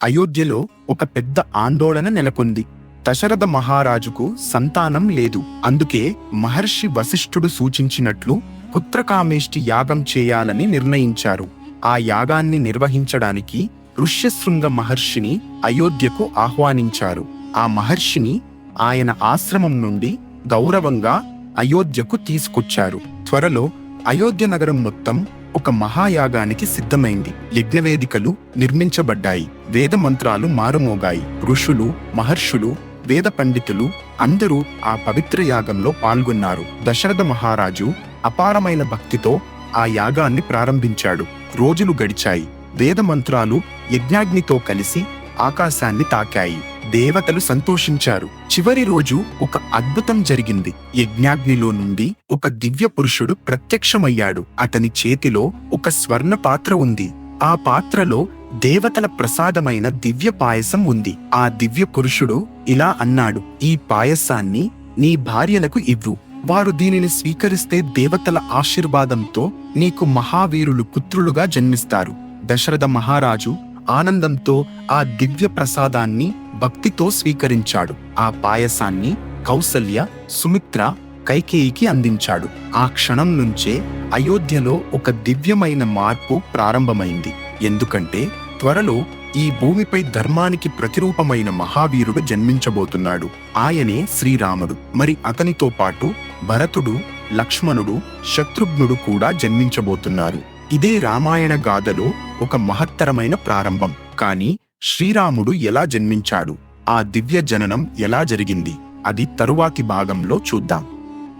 అయోధ్యలో ఒక పెద్ద ఆందోళన నెలకొంది. దశరథ మహారాజుకు సంతానం లేదు. అందుకే మహర్షి వశిష్ఠుడు సూచించినట్లు పుత్రకామేష్టి యాగం చేయాలని నిర్ణయించారు. ఆ యాగాన్ని నిర్వహించడానికి ఋష్యశృంగ మహర్షిని అయోధ్యకు ఆహ్వానించారు. ఆ మహర్షిని ఆయన ఆశ్రమం నుండి గౌరవంగా అయోధ్యకు తీసుకొచ్చారు. త్వరలో అయోధ్య నగరం మొత్తం ఒక మహాయాగానికి సిద్ధమైంది. యజ్ఞవేదికలు నిర్మించబడ్డాయి. వేద మంత్రాలు మారుమోగాయి. ఋషులు, మహర్షులు, వేద పండితులు అందరూ ఆ పవిత్ర యాగంలో పాల్గొన్నారు. దశరథ మహారాజు అపారమైన భక్తితో ఆ యాగాన్ని ప్రారంభించాడు. రోజులు గడిచాయి. వేద మంత్రాలు యజ్ఞాగ్నితో కలిసి ఆకాశాన్ని తాకాయి. దేవతలు సంతోషించారు. చివరి రోజు ఒక అద్భుతం జరిగింది. యజ్ఞాగ్నిలో నుండి ఒక దివ్య పురుషుడు ప్రత్యక్షమయ్యాడు. అతని చేతిలో ఒక స్వర్ణ పాత్ర ఉంది. ఆ పాత్రలో దేవతల ప్రసాదమైన దివ్య పాయసం ఉంది. ఆ దివ్య పురుషుడు ఇలా అన్నాడు, ఈ పాయసాన్ని నీ భార్యలకు ఇవ్వు. వారు దీనిని స్వీకరిస్తే దేవతల ఆశీర్వాదంతో నీకు మహావీరులు పుత్రులుగా జన్మిస్తారు. దశరథ మహారాజు ఆనందంతో ఆ దివ్య ప్రసాదాన్ని భక్తితో స్వీకరించాడు. ఆ పాయసాన్ని కౌసల్య, సుమిత్ర, కైకేయికి అందించాడు. ఆ క్షణం నుంచే అయోధ్యలో ఒక దివ్యమైన మార్పు ప్రారంభమైంది. ఎందుకంటే త్వరలో ఈ భూమిపై ధర్మానికి ప్రతిరూపమైన మహావీరుడు జన్మించబోతున్నాడు. ఆయనే శ్రీరాముడు. మరి అతనితో పాటు భరతుడు, లక్ష్మణుడు, శత్రుఘ్నుడు కూడా జన్మించబోతున్నారు. ఇదే రామాయణ గాథలో ఒక మహత్తరమైన ప్రారంభం. కానీ శ్రీరాముడు ఎలా జన్మించాడు? ఆ దివ్య జననం ఎలా జరిగింది? అది తరువాతి భాగంలో చూద్దాం.